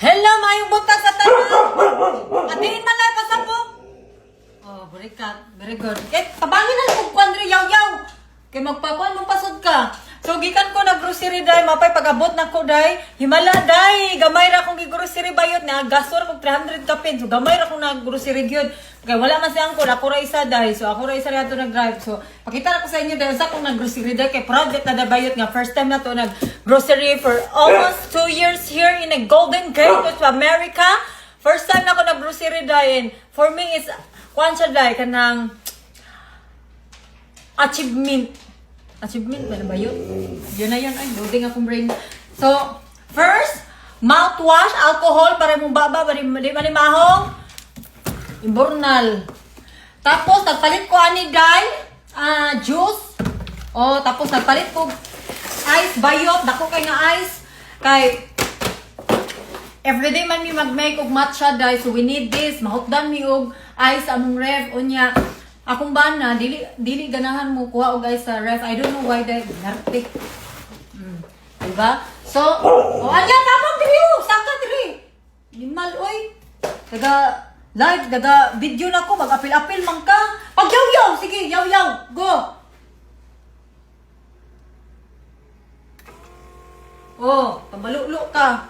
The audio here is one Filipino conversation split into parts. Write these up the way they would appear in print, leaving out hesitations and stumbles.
Hello, mayong buntag sa tanan. Atiin man lang pasabog. Oh, very good. Tabangin na lang kung yaw-yaw. Kay magpakuan mong pasod ka. So, gikan ko na grocery day, mapay pag-abot na ko day. Himala day, gamay ra kong grocery bayot na gastor kong 300 kapin. So, gamay ra kong nag-grocery gyud. Kaya wala man siyang ko, ako ra isa day. So, ako ra isa rin ito nag-drive. So, pakita na ko sa inyo dahil sa akong nag-grocery day. Kay project na da bayot nga. First time na to nag-grocery for almost 2 years here in a Golden Gate to America. First time na ako nag-grocery day. And for me, is kwan siya day, kanang achievement ba na ba yun? Yun na yun. Ay, loading akong brain. So, first, mouthwash, alcohol, para mong baba, di malimahong. Imbornal. Tapos, nagpalit ko ani dye, juice. Oh, tapos nagpalit ko ice, bayot. Dako kay nga ice. Kay, everyday man mi mag-make og matcha dye. So, we need this. Mahutdan mi og ice among ref. Unya, akong bana, dili ganahan mo kuha og ice sa ref. I don't know why that nartik. Diba? So, anya tapang diri oh, saka diri. Limal oy. Taga live, taga video na ko, mag-apil-apil man ka. Pag yaw-yaw, sige, yaw-yaw, go. Oh, pamalulo ka.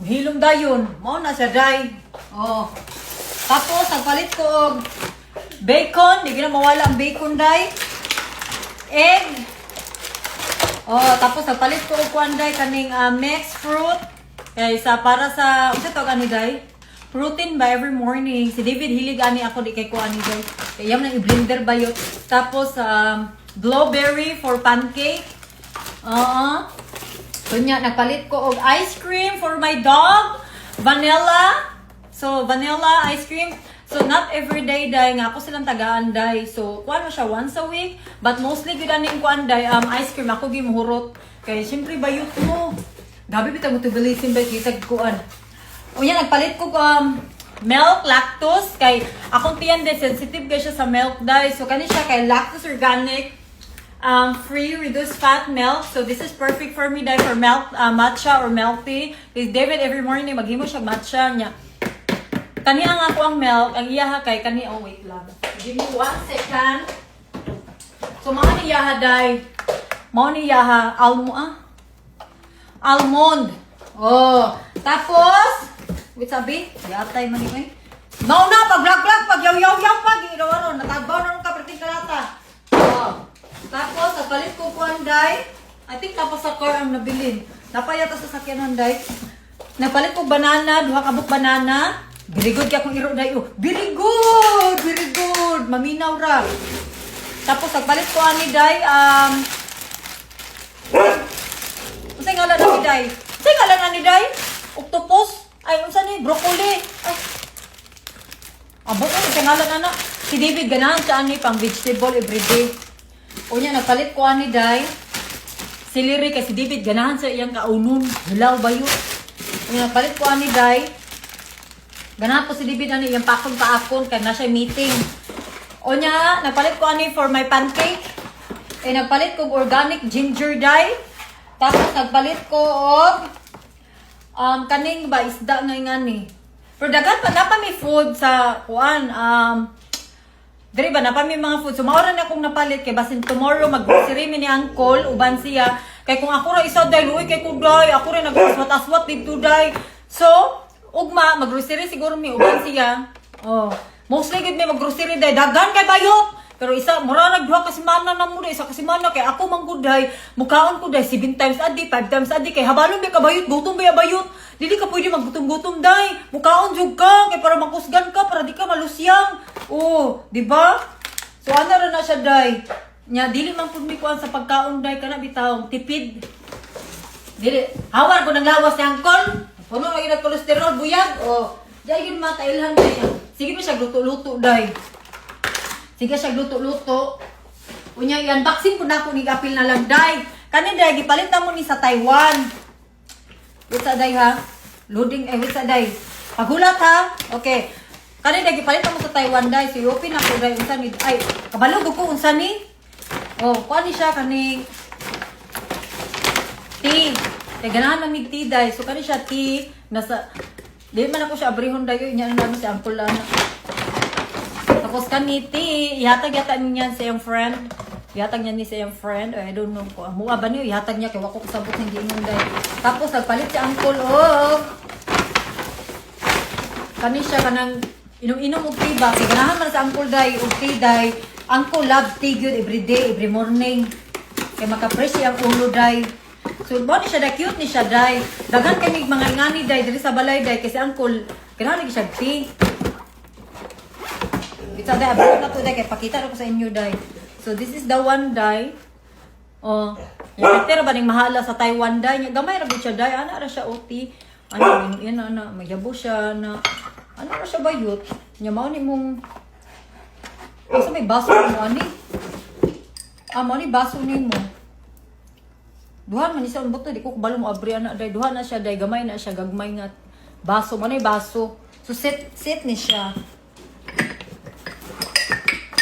Hilong dayon, mao na siya day. Oh. Tapos nagpalit ko og bacon, di na mawala ang bacon day. Egg. Oh, tapos nagpalit ko og kuan day kaning mixed fruit. Kaya isa para sa unsa to ani day? Protein by every morning. Si David hilig ani ako di kay kuan ni day. Kaya yam na i-blender ba yun. Tapos blueberry for pancake. Kunya nagpalit ko og ice cream for my dog. Vanilla. So vanilla ice cream. So, not every day, day, nga ako silang tagaan, day. So, kuhan mo siya once a week. But mostly, gidaning kuhan, day, ice cream, ako gimuhurot. Kaya, syempre, bayot mo. Gabi, bitang mo tubilisin, bay, kitag kuhan. O yan, nagpalit ko, milk, lactose. Kay, akong tiyan, day, sensitive kaya siya sa milk, day. So, kani siya, kay lactose organic, free, reduced fat milk. So, this is perfect for me, day, for milk, matcha or milk tea. Because David, every morning, maghimo siya matcha niya. Kani ang ako ang milk, ang iyaha kay kani, oh wait lang. Give me 1 second. So, mga ni iyaha day. Mga ni iyaha, almond. Oh, tapos, wait sabi, yatay man ni no, pag vlog, pag yaw-yaw pag, iro-iro, natagbaw na nung kaprating kalata. Oh, tapos, nagpalit ko kuhan day. I think tapos sa car ang nabilin. Napayata sa sakyanan day. Nagpalit ko banana, 2 kabuk banana. Very good kaya kung iro dayo. Very good. Maminaw ra. Tapos nagpalit ko ani day Unsay ngalan ani day? Unsay ngalan ani day? Octopus? Ay unsa ni broccoli? Ay. Abo ko unsay ngalan ana? Si David ganahan siya ani pang vegetable everyday. Unya nagpalit ko ani day. Celery kay si David ganahan sa iyang kaunon. Hilaw bayo. Unya nagpalit ko ani day. Ganahan po si David ani yung pakon kaya na siya meeting. O niya, nagpalit ko ani for my pancake. Nagpalit ko organic ginger dye. Tapos nagpalit ko og kaning ba isda nga ngani. Pero dagan pa napa may food sa kuan diri ba napa may mga food. So maoran akong napalit kay basin tomorrow mag-grocery mi ni uncle uban siya. Kay kung ako ra isa dai luoy kay kuday, ako ra nag-aswat-aswat dito dai. So ugma, mag-grocery siguro may uban siya. Oh, mostly gid may mag-grocery day dagan kay bayot. Pero isa mura nagduha ka semana na mo isa ka semana kay ako mangguday, mukaon ko day 7 times a day, 5 times a day kay habalon di ka bayot, gutom ba bayot. Dili ka pwede maggutom-gutom day. Mukaon jud ka kay para makusgan ka para di ka malusyang. Oh, di ba? So ana ra na siya day. Nya dili man pud mi kuan sa pagkaon day kana bitaw tipid. Dili hawar ko nang lawas ni angkol. Puno lagi na kolesterol, buyag. O, diyan yun matailhan na yan. Sige mo siya luto-luto, day. Sige siya luto-luto. Unya, i-unboxing ko na ako ni Apil na lang, day. Kanin, day, gipalit na mo ni sa Taiwan. Wait sa, day, ha? Loading, wait sa, day. Pagulat, ha? Okay. Kanin, day, gipalit na mo sa Taiwan, day. Si Yopi na ko, day. Unsa ni, ay, kabalog ko, unsa ni? Oh, kuha ni siya, kaning tea. Kaya ganahan ng migti day. So kani siya tea. Nasa, di man ako siya abrihon dayo. Inya na namin si Uncle Lana. Tapos kani tea. Ihatag yata niyan sa iyong friend. Ihatag niya ni sa iyong friend. I don't know ko. Mua ba niyo? Ihatag niya. Kaya wako kasabot ng giingon day. Tapos nagpalit si Uncle. Oh! Kani siya kanang inom-inom og tea ba? Kaya ganahan man sa Uncle day. Og tea day. Uncle love tea good every day, every morning. Kaya maka-fresh ang ulo day. So, mo ni siya da cute ni siya day. Daghan kami mga ngani day diri sa balay day kasi Uncle ganahan lagi siya tea. Kita day abot na to day kay pakita ko sa inyo day. So this is the one day. Oh, yung pero ba ning mahala sa Taiwan day. Nya gamay ra gud siya day. Ana ra siya OT. Ano yan ana mayabo siya na ano ra siya bayot. Nya mao ni mong asa may baso mo ani? Mao ni baso nimo. Duhan man isa buto di ko kabalo mo abri ana day. Duhan na siya day, gamay na siya gagmay nga baso man ay baso. So set ni siya.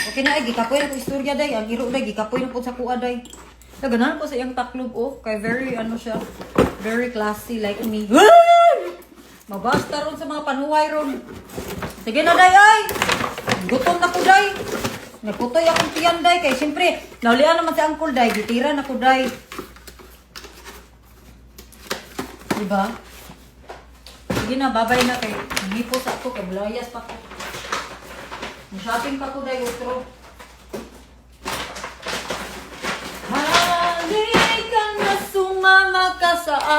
Okay na ay gikapoy na ko istorya day. Ang iro day gikapoy na po sa kuha day. Naganahan ko sa iyang taklob oh, kay very ano siya, very classy like me. Mabasta ron sa mga panuway ron. Sige na day ay. Gutom na ko day. Naputoy akong tiyan day kay siyempre naulian naman si Uncle day, gitira na ko day. Diba? Sige na, babay na kay hipos ako, kay blayas pa ko. Shopping pa ko dahil utro. Halika na sumama ka sa